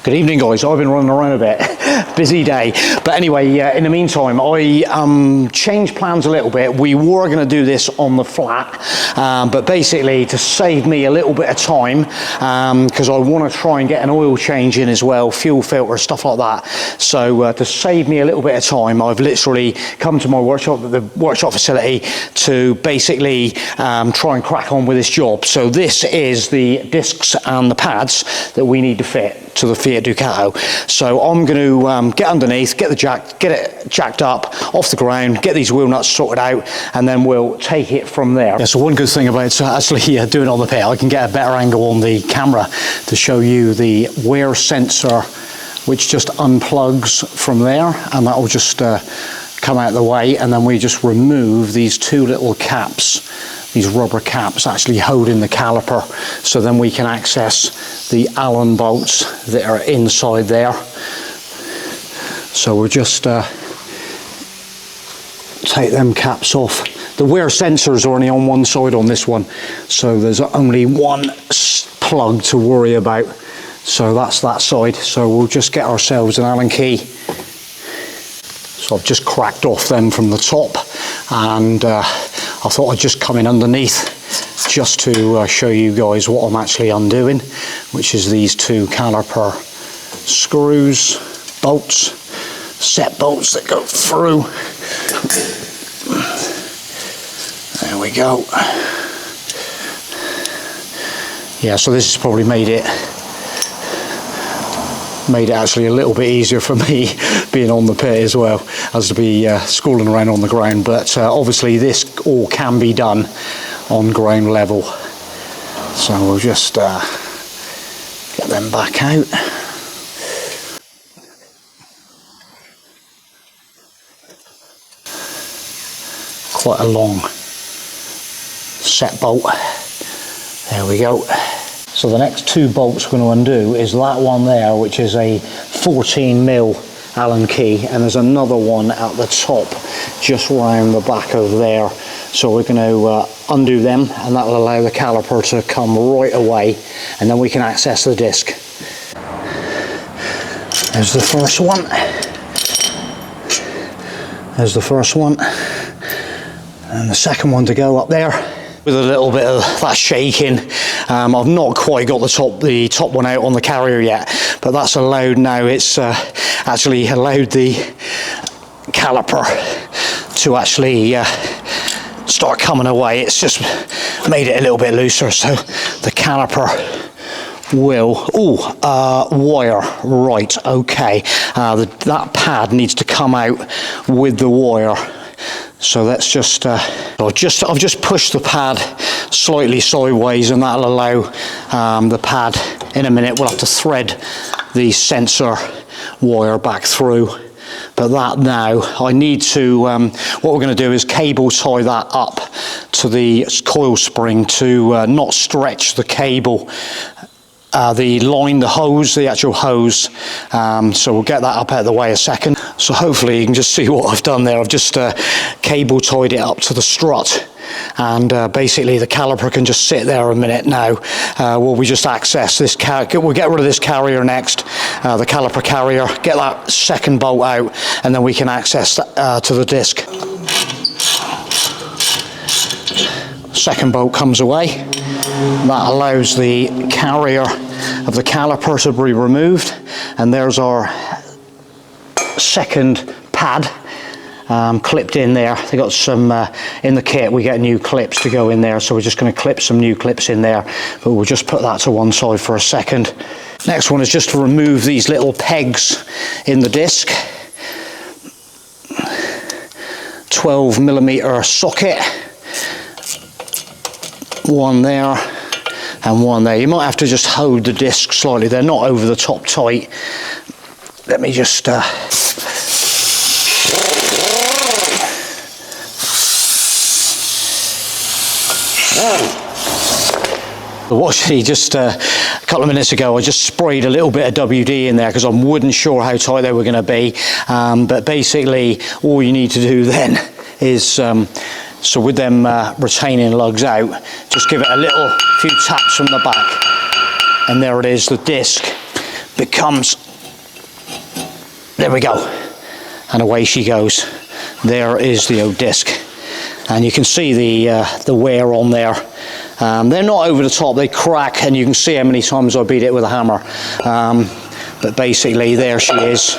Good evening, guys. I've been running around a bit, busy day. But anyway, in the meantime, I changed plans a little bit. We were going to do this on the flat, but basically to save me a little bit of time, because I want to try and get an oil change in as well, fuel filter, stuff like that. So to save me a little bit of time, I've literally come to my workshop, the workshop facility, to basically try and crack on with this job. So this is the discs and the pads that we need to fit to the FIAT Ducato. So I'm going to get underneath, get it jacked up off the ground, get these wheel nuts sorted out, and then we'll take it from there. Yeah, so one good thing about actually doing it on the pit, I can get a better angle on the camera to show you the wear sensor, which just unplugs from there, and that will just come out of the way, and then we just remove these two little caps. These rubber caps actually holding the caliper, so then we can access the Allen bolts that are inside there. So we'll just take them caps off. The wear sensors are only on one side on this one, so there's only one plug to worry about. So that's that side. So we'll just get ourselves an Allen key. So I've just cracked off them from the top, and I thought I'd just come in underneath just to show you guys what I'm actually undoing, which is these two caliper screws, bolts, set bolts that go through. There we go. Yeah, so this has probably made it actually a little bit easier for me being on the pit as well as to be schooling around on the ground, but obviously this all can be done on ground level. So we'll just get them back out. Quite a long set bolt. There we go. So the next two bolts we're going to undo is that one there, which is a 14mm Allen key, and there's another one at the top just round the back over there. So we're going to undo them, and that will allow the caliper to come right away, and then we can access the disc. There's the first one. There's the first one, and the second one to go up there. With a little bit of that shaking, I've not quite got the top one out on the carrier yet, but that's allowed now. It's actually allowed the caliper to actually start coming away. It's just made it a little bit looser, so the caliper will wire, right, okay. That pad needs to come out with the wire. So let's just, I've just pushed the pad slightly sideways, and that'll allow the pad, in a minute we'll have to thread the sensor wire back through. But that now, I need to, what we're going to do is cable tie that up to the coil spring to not stretch the cable. The hose, the actual hose, so we'll get that up out of the way a second. So hopefully you can just see what I've done there. I've just cable tied it up to the strut, and basically the caliper can just sit there a minute now while we just access this we'll get rid of this carrier next, the caliper carrier, get that second bolt out, and then we can access to the disc. Second bolt comes away. That allows the carrier of the caliper to be removed, and there's our second pad clipped in there. They got some in the kit. We get new clips to go in there, so we're just going to clip some new clips in there, but we'll just put that to one side for a second. Next one is just to remove these little pegs in the disc. 12mm socket. One there and one there. You might have to just hold the disc slightly. They're not over the top tight. Let me just actually just a couple of minutes ago I just sprayed a little bit of WD in there because I wasn't sure how tight they were going to be, but basically all you need to do then is so with them retaining lugs out, just give it a few taps from the back, and there it is, the disc becomes, there we go, and away she goes. There is the old disc, and you can see the wear on there. They're not over the top, they crack, and you can see how many times I beat it with a hammer. But basically, there she is.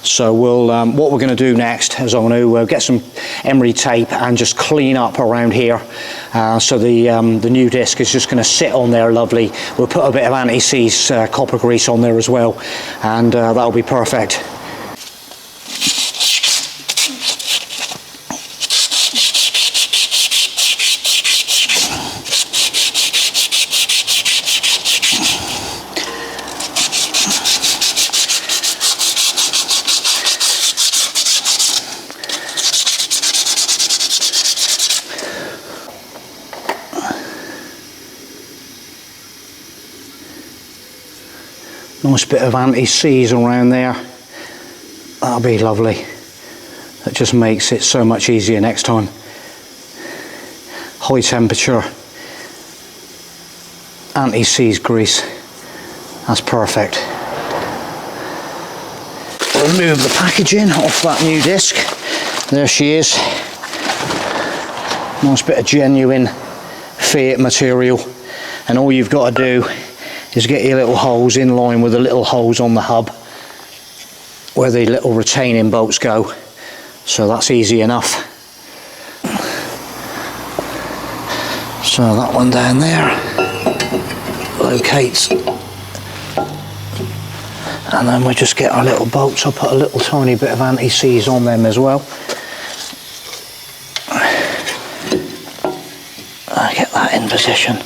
So we'll, what we're going to do next is I'm going to get some emery tape and just clean up around here. So the new disc is just going to sit on there lovely. We'll put a bit of anti-seize copper grease on there as well, and that'll be perfect. Nice bit of anti-seize around there. That'll be lovely. That just makes it so much easier next time. High temperature, anti-seize grease. That's perfect. Remove the packaging off that new disc. There she is. Nice bit of genuine FIAT material. And all you've got to do is get your little holes in line with the little holes on the hub where the little retaining bolts go. So that's easy enough. So that one down there locates, and then we just get our little bolts. I'll put a little tiny bit of anti-seize on them as well. I get that in position.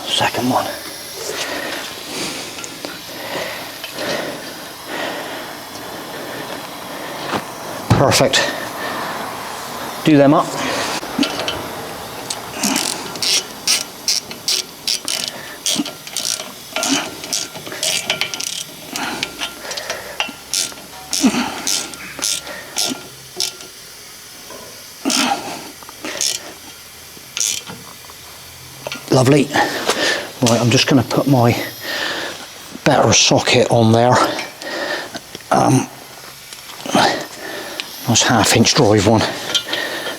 Second one. Perfect. Do them up. Lovely. Right, I'm just going to put my better socket on there. Nice 1/2 inch drive one,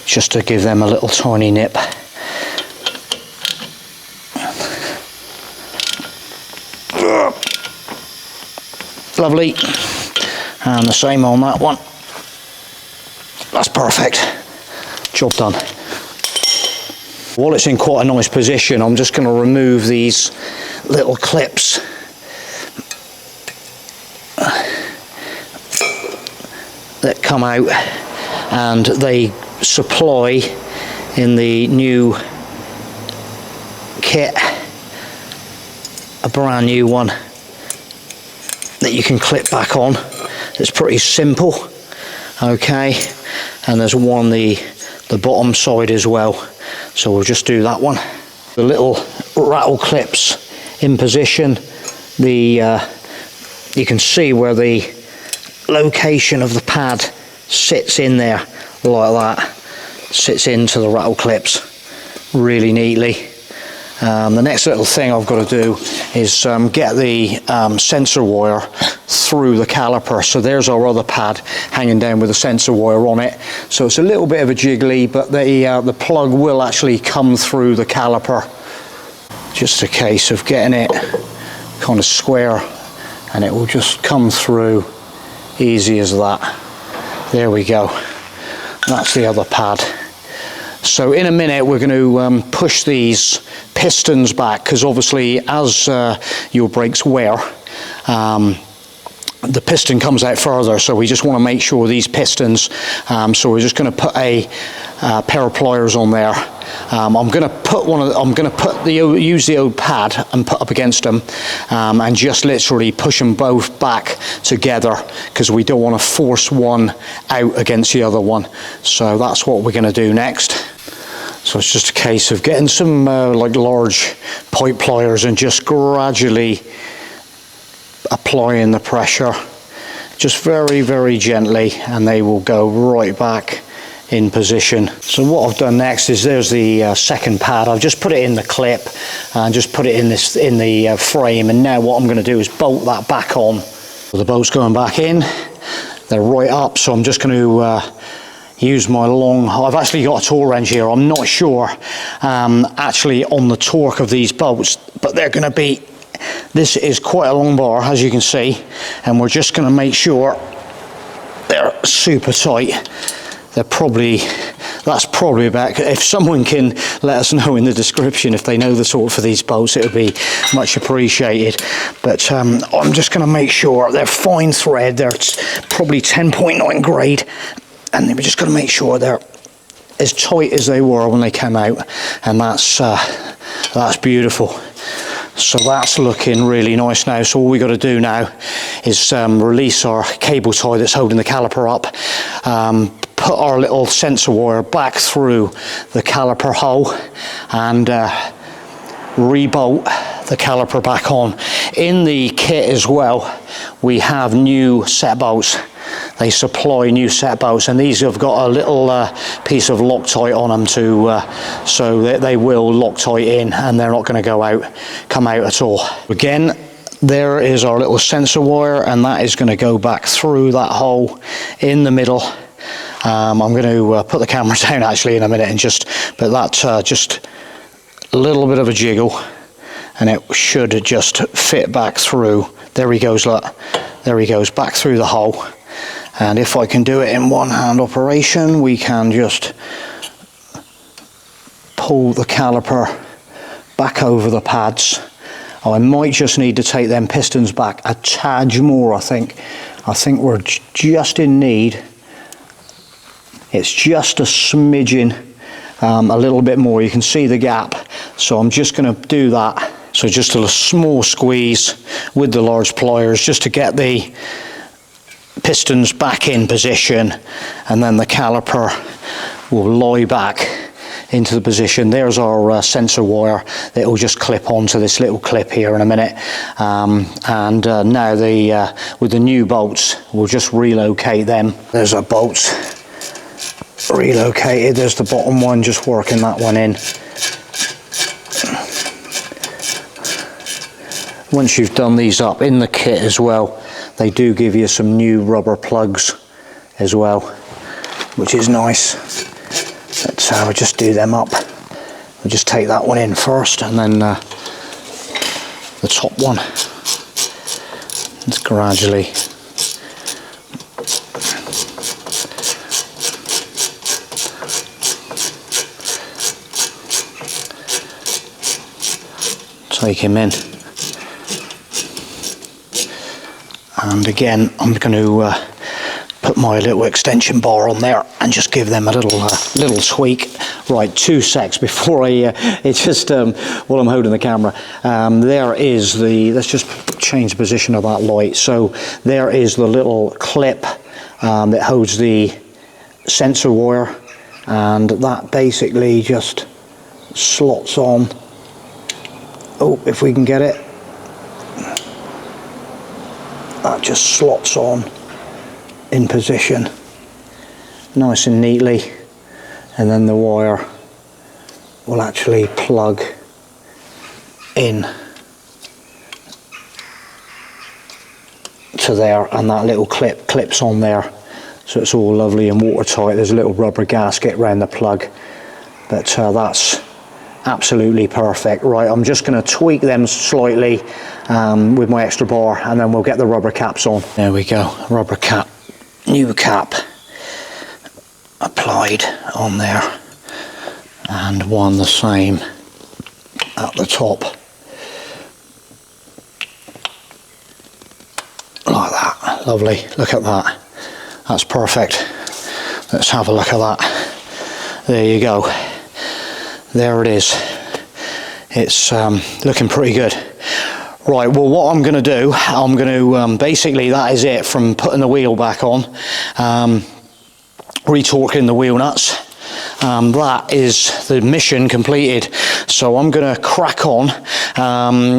just to give them a little tiny nip. Lovely. And the same on that one. That's perfect. Job done. While it's in quite a nice position, I'm just going to remove these little clips that come out, and they supply in the new kit a brand new one that you can clip back on. It's pretty simple. Okay, and there's one the bottom side as well. So we'll just do that one. The little rattle clips in position. You can see where the location of the pad sits in there, like that. Sits into the rattle clips really neatly. The next little thing I've got to do is get the sensor wire through the caliper. So there's our other pad hanging down with a sensor wire on it. So it's a little bit of a jiggly, but the plug will actually come through the caliper. Just a case of getting it kind of square, and it will just come through easy as that. There we go. That's the other pad. So in a minute we're going to push these pistons back, because obviously as your brakes wear, the piston comes out further, so we just want to make sure these pistons, so we're just going to put a pair of pliers on there. I'm going to use the old pad and put up against them, and just literally push them both back together, because we don't want to force one out against the other one. So that's what we're going to do next. So it's just a case of getting some like large pipe pliers and just gradually applying the pressure just very, very gently, and they will go right back in position. So what I've done next is there's the second pad. I've just put it in the clip and just put it in the frame, and now what I'm going to do is bolt that back on. So the bolt's going back in, they're right up, so I'm just going to use my long, I've actually got a torque wrench here. I'm not sure actually on the torque of these bolts, but they're going to be, this is quite a long bar, as you can see, and we're just going to make sure they're super tight. They're probably, that's probably about, if someone can let us know in the description if they know the torque for these bolts, it would be much appreciated. But I'm just going to make sure they're fine thread, they're probably 10.9 grade, and we're just going to make sure they're as tight as they were when they came out, and that's beautiful. So that's looking really nice now. So all we got to do now is release our cable tie that's holding the caliper up, put our little sensor wire back through the caliper hole, and rebolt the caliper back on. In the kit as well, we have new set bolts. They supply new set bolts, and these have got a little piece of Loctite on them so that they will Loctite in, and they're not going to come out at all. Again, there is our little sensor wire, and that is going to go back through that hole in the middle. I'm going to put the camera down actually in a minute, and just a little bit of a jiggle, and it should just fit back through. There he goes, look, there he goes back through the hole. And if I can do it in one hand operation, we can just pull the caliper back over the pads. I might just need to take them pistons back a tad more, I think. I think we're just in need. It's just a smidgen, a little bit more. You can see the gap. So I'm just going to do that. So just a small squeeze with the large pliers just to get the pistons back in position, and then the caliper will lie back into the position. There's our sensor wire that will just clip onto this little clip here in a minute, and now with the new bolts we'll just relocate them. There's our bolts relocated. There's the bottom one, just working that one in. Once you've done these up in the kit as well, they do give you some new rubber plugs as well, which is nice. So I'll just do them up. We'll just take that one in first, and then the top one. Just gradually. Take him in. And again, I'm going to put my little extension bar on there and just give them a little tweak. Right, 2 secs before it's just while I'm holding the camera. There is let's just change the position of that light. So there is the little clip that holds the sensor wire, and that basically just slots on. Oh, if we can get it. That just slots on in position nice and neatly, and then the wire will actually plug in to there, and that little clip clips on there, so it's all lovely and watertight. There's a little rubber gasket around the plug, but that's absolutely perfect. Right, I'm just going to tweak them slightly with my extra bar, and then we'll get the rubber caps on. There we go, rubber cap, new cap applied on there, and one the same at the top, like that. Lovely, look at that, that's perfect. Let's have a look at that. There you go. There it is. It's looking pretty good. Right, well, what I'm going to do, I'm going to basically, that is it from putting the wheel back on, retorquing the wheel nuts. That is the mission completed. So I'm going to crack on.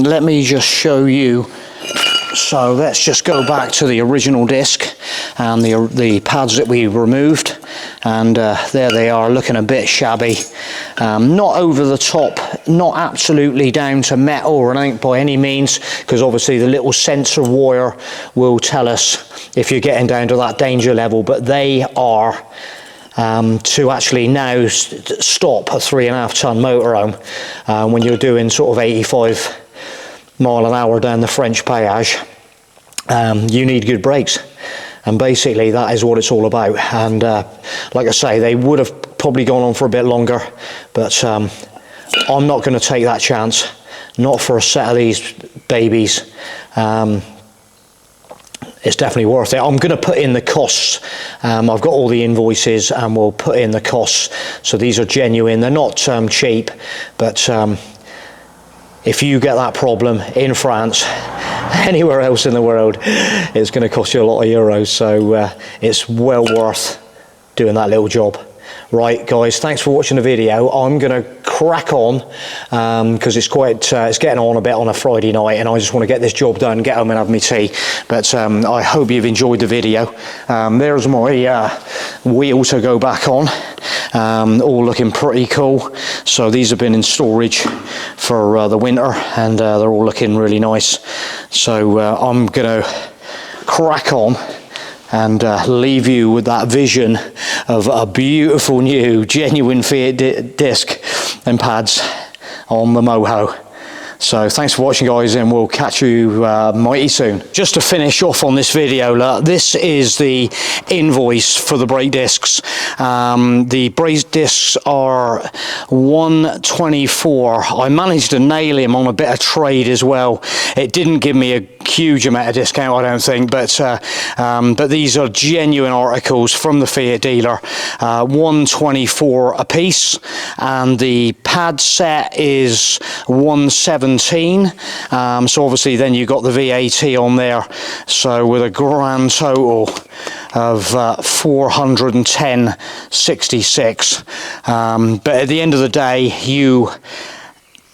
Let me just show you. So let's just go back to the original disc. and the pads that we removed, and there they are, looking a bit shabby. Not over the top, not absolutely down to metal or anything by any means, because obviously the little sensor wire will tell us if you're getting down to that danger level, but they are to actually now stop a 3.5 ton motorhome when you're doing sort of 85 mile an hour down the French péage. You need good brakes, and basically that is what it's all about. And like I say, they would have probably gone on for a bit longer, but I'm not going to take that chance, not for a set of these babies. It's definitely worth it. I'm going to put in the costs. I've got all the invoices, and we'll put in the costs. So these are genuine. They're not cheap, but if you get that problem in France, anywhere else in the world, it's going to cost you a lot of euros. So it's well worth doing that little job. Right, guys, thanks for watching the video. I'm going to crack on because it's getting on a bit on a Friday night, and I just want to get this job done, get home and have my tea. But I hope you've enjoyed the video. There's my wheels to go back on, all looking pretty cool. So these have been in storage for the winter, and they're all looking really nice. So I'm going to crack on and leave you with that vision of a beautiful new genuine Fiat disc and pads on the Moho. So thanks for watching, guys, and we'll catch you mighty soon. Just to finish off on this video, this is the invoice for the brake discs. The brake discs are 124. I managed to nail him on a bit of trade as well. It didn't give me a huge amount of discount, I don't think, but these are genuine articles from the Fiat dealer. 124 a piece, and the pad set is 117. So obviously then you got the VAT on there, so with a grand total of 410.66. But at the end of the day, you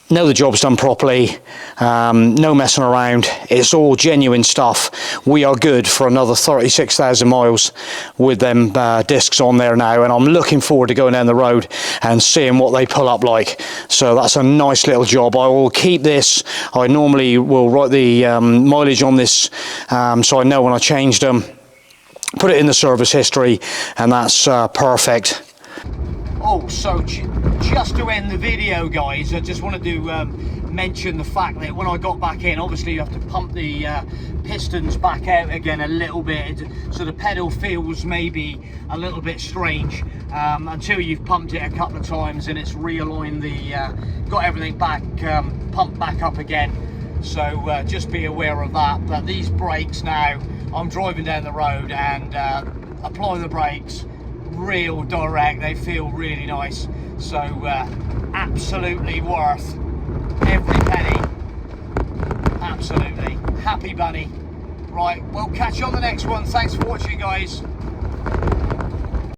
know the job's done properly, no messing around, it's all genuine stuff. We are good for another 36,000 miles with them discs on there now, and I'm looking forward to going down the road and seeing what they pull up like. So that's a nice little job. I will keep this. I normally will write the mileage on this, so I know when I changed them, put it in the service history, and that's perfect. Oh, so just to end the video, guys, I just wanted to mention the fact that when I got back in, obviously you have to pump the pistons back out again a little bit, so the pedal feels maybe a little bit strange until you've pumped it a couple of times and it's realigned got everything back, pumped back up again. So just be aware of that. But these brakes now, I'm driving down the road and apply the brakes real direct, they feel really nice. So absolutely worth every penny, absolutely. Happy bunny. Right, we'll catch you on the next one. Thanks for watching, guys.